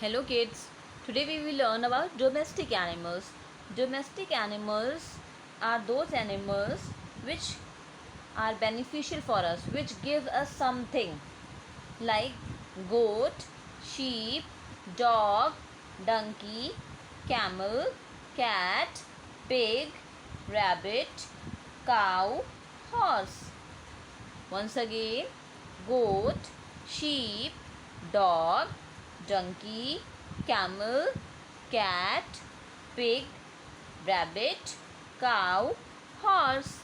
Hello kids, today we will learn about domestic animals. Domestic animals are those animals which are beneficial for us, which give us something like goat, sheep, dog, donkey, camel, cat, pig, rabbit, cow, horse. Once again, goat, sheep, dog, donkey, camel, cat, pig, rabbit, cow, horse.